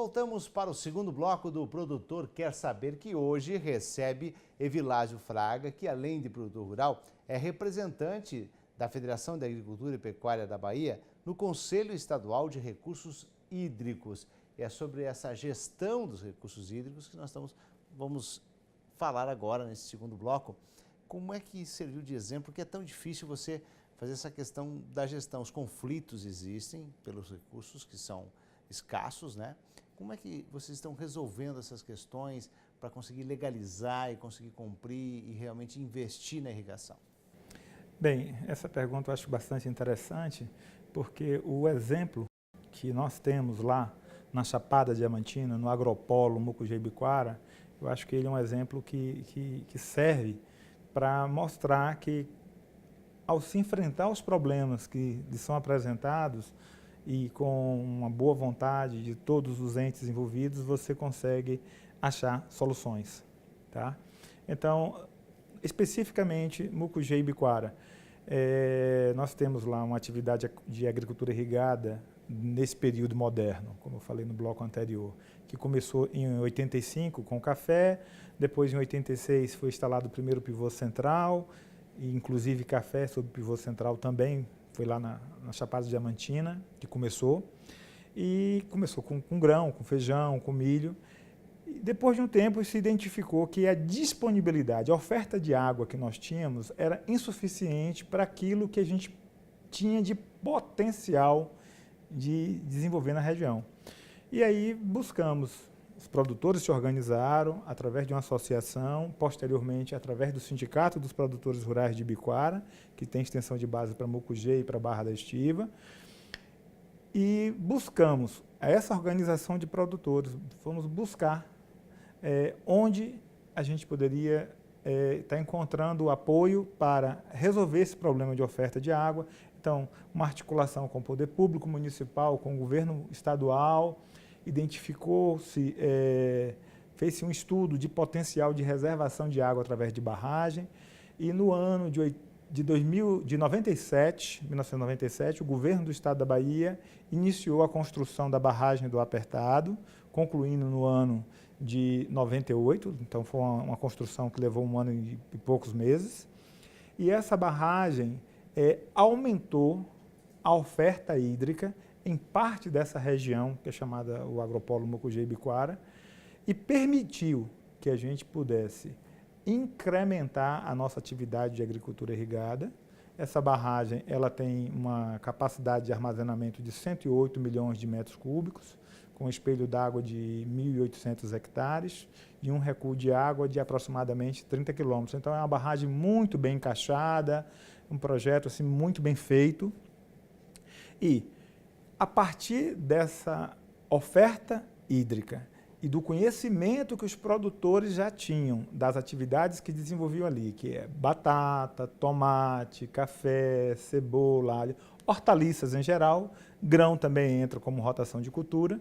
Voltamos para o segundo bloco do Produtor Quer Saber, que hoje recebe Evilásio Fraga, que além de produtor rural, é representante da Federação de Agricultura e Pecuária da Bahia no Conselho Estadual de Recursos Hídricos. E é sobre essa gestão dos recursos hídricos que nós vamos falar agora nesse segundo bloco. Como é que serviu de exemplo? Porque é tão difícil você fazer essa questão da gestão. Os conflitos existem pelos recursos que são escassos, né? Como é que vocês estão resolvendo essas questões para conseguir legalizar e conseguir cumprir e realmente investir na irrigação? Bem, essa pergunta eu acho bastante interessante, porque o exemplo que nós temos lá na Chapada Diamantina, no Agropolo Mucugê-Ibiquara, eu acho que ele é um exemplo que serve para mostrar que, ao se enfrentar os problemas que lhe são apresentados, e com uma boa vontade de todos os entes envolvidos, você consegue achar soluções, tá? Então, especificamente, Mucugê-Ibiquara, nós temos lá uma atividade de agricultura irrigada nesse período moderno, como eu falei no bloco anterior, que começou em 85 com café, depois em 86 foi instalado o primeiro pivô central, e inclusive café sob pivô central também, foi lá na Chapada Diamantina que começou, e começou com grão, com feijão, com milho. E depois de um tempo se identificou que a disponibilidade, a oferta de água que nós tínhamos era insuficiente para aquilo que a gente tinha de potencial de desenvolver na região. E aí buscamos, os produtores se organizaram através de uma associação, posteriormente através do Sindicato dos Produtores Rurais de Ibiquara, que tem extensão de base para Mucugê e para Barra da Estiva, e buscamos essa organização de produtores, fomos buscar onde a gente poderia estar encontrando apoio para resolver esse problema de oferta de água. Então, uma articulação com o poder público municipal, com o governo estadual, identificou-se, fez-se um estudo de potencial de reservação de água através de barragem, e no ano de 1997, o governo do estado da Bahia iniciou a construção da barragem do Apertado, concluindo no ano de 98, então foi uma construção que levou um ano e poucos meses, e essa barragem aumentou a oferta hídrica em parte dessa região, que é chamada o Agropolo Mucugê-Ibiquara, e permitiu que a gente pudesse incrementar a nossa atividade de agricultura irrigada. Essa barragem ela tem uma capacidade de armazenamento de 108 milhões de metros cúbicos, com um espelho d'água de 1.800 hectares e um recuo de água de aproximadamente 30 quilômetros. Então, é uma barragem muito bem encaixada, um projeto assim, muito bem feito. E, a partir dessa oferta hídrica e do conhecimento que os produtores já tinham das atividades que desenvolviam ali, que é batata, tomate, café, cebola, alho, hortaliças em geral, grão também entra como rotação de cultura,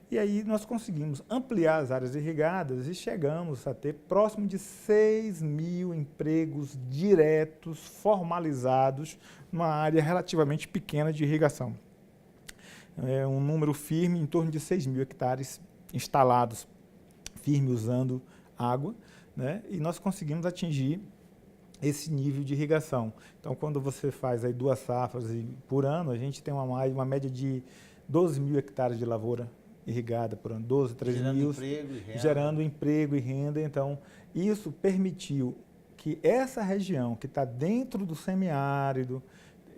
e aí nós conseguimos ampliar as áreas irrigadas e chegamos a ter próximo de 6.000 empregos diretos, formalizados, numa área relativamente pequena de irrigação. É um número firme, em torno de 6.000 hectares instalados, firme, usando água, né? E nós conseguimos atingir esse nível de irrigação. Então, quando você faz aí 2 safras por ano, a gente tem uma média de 12.000 hectares de lavoura irrigada por ano, 12, 13 mil, gerando emprego e renda. Então, isso permitiu que essa região, que está dentro do semiárido,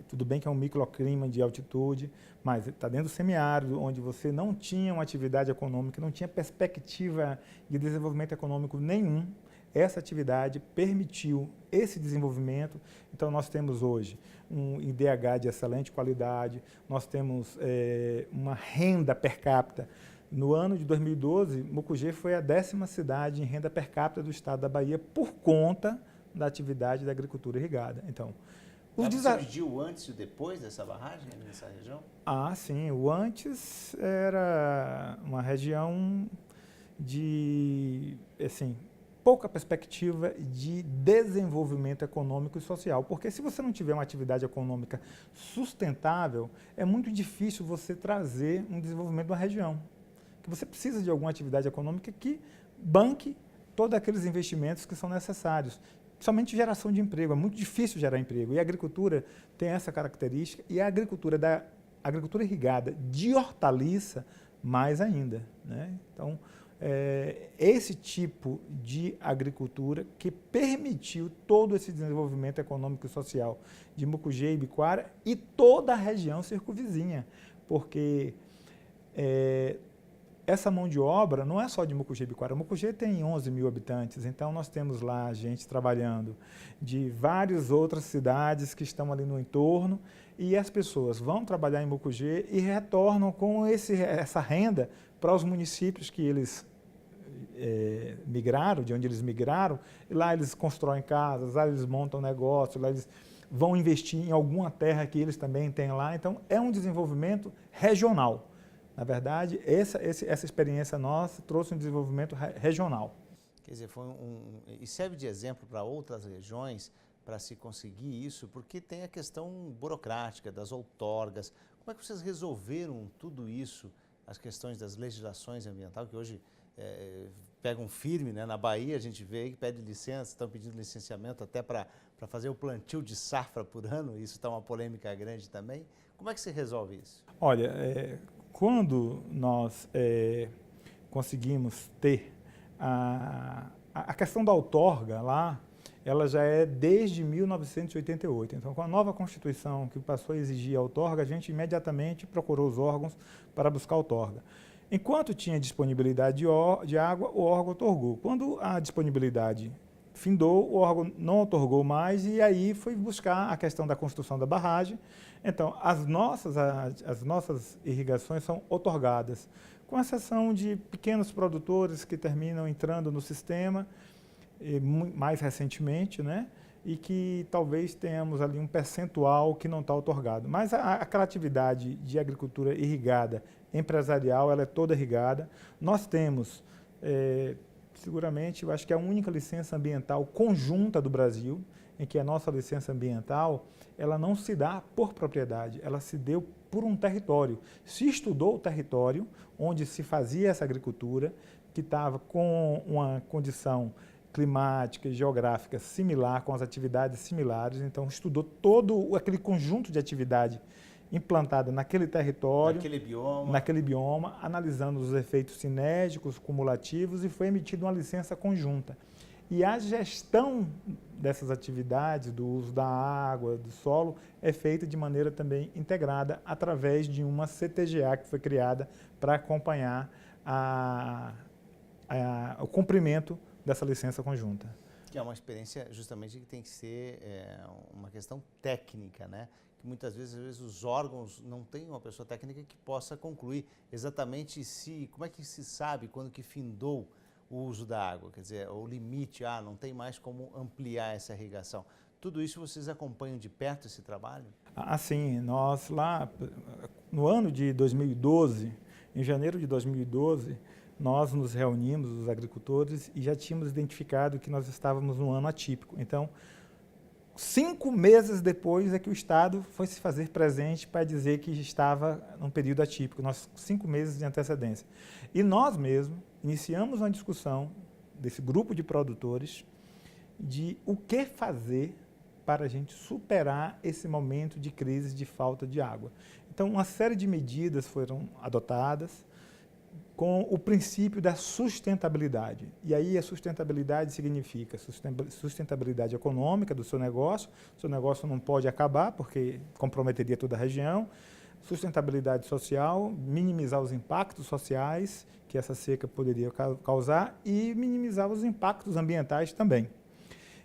tudo bem que é um microclima de altitude, mas está dentro do semiárido, onde você não tinha uma atividade econômica, não tinha perspectiva de desenvolvimento econômico nenhum, essa atividade permitiu esse desenvolvimento. Então, nós temos hoje um IDH de excelente qualidade, nós temos uma renda per capita. No ano de 2012, Mucugê foi a 10ª cidade em renda per capita do estado da Bahia por conta da atividade da agricultura irrigada. Então, você mediu o antes e o depois dessa barragem nessa região? Ah, sim. O antes era uma região de, assim, pouca perspectiva de desenvolvimento econômico e social, porque se você não tiver uma atividade econômica sustentável, é muito difícil você trazer um desenvolvimento da região. que você precisa de alguma atividade econômica que banque todos aqueles investimentos que são necessários. Somente geração de emprego, é muito difícil gerar emprego. E a agricultura tem essa característica, e a agricultura irrigada de hortaliça, mais ainda, né? Então, esse tipo de agricultura que permitiu todo esse desenvolvimento econômico e social de Mucugê, Ibicoara e toda a região circunvizinha, porque essa mão de obra não é só de Mucugê e Ibicoara. Mucugê tem 11 mil habitantes, então nós temos lá gente trabalhando de várias outras cidades que estão ali no entorno, e as pessoas vão trabalhar em Mucugê e retornam com essa renda para os municípios que eles migraram, de onde eles migraram, e lá eles constroem casas, lá eles montam negócios, lá eles vão investir em alguma terra que eles também têm lá. Então, é um desenvolvimento regional. Na verdade, essa experiência nossa trouxe um desenvolvimento regional. Quer dizer, e serve de exemplo para outras regiões para se conseguir isso, porque tem a questão burocrática das outorgas. Como é que vocês resolveram tudo isso, as questões das legislações ambientais, que hoje pegam firme, né? Na Bahia a gente vê aí que pede licença, estão pedindo licenciamento até para fazer o plantio de safra por ano, isso está uma polêmica grande também. Como é que se resolve isso? Olha, quando nós conseguimos ter a questão da outorga lá, ela já é desde 1988. Então, com a nova Constituição que passou a exigir a outorga, a gente imediatamente procurou os órgãos para buscar a outorga. Enquanto tinha disponibilidade de água, o órgão outorgou. Quando a disponibilidade findou, o órgão não outorgou mais, e aí foi buscar a questão da construção da barragem. Então, as nossas irrigações são outorgadas, com exceção de pequenos produtores que terminam entrando no sistema, mais recentemente, né? E que talvez tenhamos ali um percentual que não está outorgado. Mas aquela atividade de agricultura irrigada empresarial, ela é toda irrigada. Nós temos, seguramente, eu acho que é a única licença ambiental conjunta do Brasil, em que a nossa licença ambiental, ela não se dá por propriedade, ela se deu por um território. Se estudou o território onde se fazia essa agricultura, que estava com uma condição climática e geográfica similar, com as atividades similares, então estudou todo aquele conjunto de atividade implantada naquele território, naquele bioma, analisando os efeitos sinérgicos, cumulativos, e foi emitida uma licença conjunta. E a gestão dessas atividades, do uso da água, do solo, é feita de maneira também integrada através de uma CTGA que foi criada para acompanhar o cumprimento dessa licença conjunta. Que é uma experiência justamente que tem que ser uma questão técnica, né? Que muitas vezes os órgãos não têm uma pessoa técnica que possa concluir exatamente como é que se sabe quando que findou o uso da água, quer dizer, o limite, não tem mais como ampliar essa irrigação. Tudo isso vocês acompanham de perto esse trabalho? Sim, nós lá, no ano de 2012, em janeiro de 2012, nós nos reunimos, os agricultores, e já tínhamos identificado que nós estávamos num ano atípico. Então, 5 meses depois é que o Estado foi se fazer presente para dizer que estava num período atípico, 5 meses de antecedência. E nós mesmos iniciamos uma discussão desse grupo de produtores de o que fazer para a gente superar esse momento de crise de falta de água. Então, uma série de medidas foram adotadas com o princípio da sustentabilidade. E aí a sustentabilidade significa sustentabilidade econômica do seu negócio não pode acabar porque comprometeria toda a região, sustentabilidade social, minimizar os impactos sociais que essa seca poderia causar e minimizar os impactos ambientais também.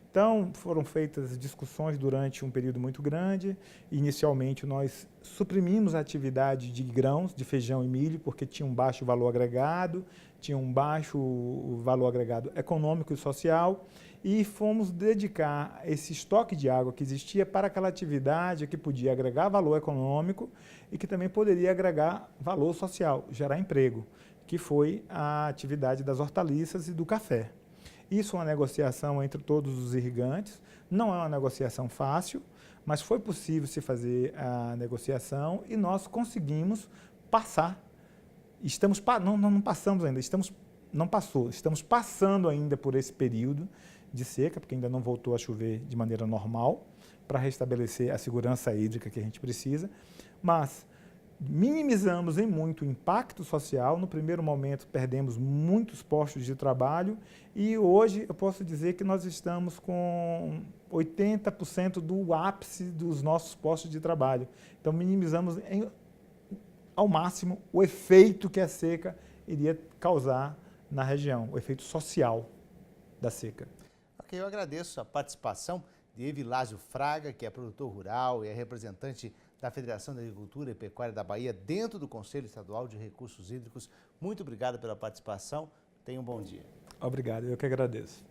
Então, foram feitas discussões durante um período muito grande. Inicialmente, nós suprimimos a atividade de grãos, de feijão e milho, porque tinha um baixo valor agregado, tinha um baixo valor agregado econômico e social, e fomos dedicar esse estoque de água que existia para aquela atividade que podia agregar valor econômico e que também poderia agregar valor social, gerar emprego, que foi a atividade das hortaliças e do café. Isso é uma negociação entre todos os irrigantes, não é uma negociação fácil, mas foi possível se fazer a negociação e nós conseguimos passar não passamos ainda, estamos passando ainda por esse período de seca, porque ainda não voltou a chover de maneira normal, para restabelecer a segurança hídrica que a gente precisa, mas minimizamos em muito o impacto social. No primeiro momento perdemos muitos postos de trabalho e hoje eu posso dizer que nós estamos com 80% do ápice dos nossos postos de trabalho. Então minimizamos ao máximo o efeito que a seca iria causar na região, o efeito social da seca. Ok, eu agradeço a participação de Evilásio Fraga, que é produtor rural e é representante da Federação da Agricultura e Pecuária da Bahia dentro do Conselho Estadual de Recursos Hídricos. Muito obrigado pela participação. Tenha um bom dia. Obrigado, eu que agradeço.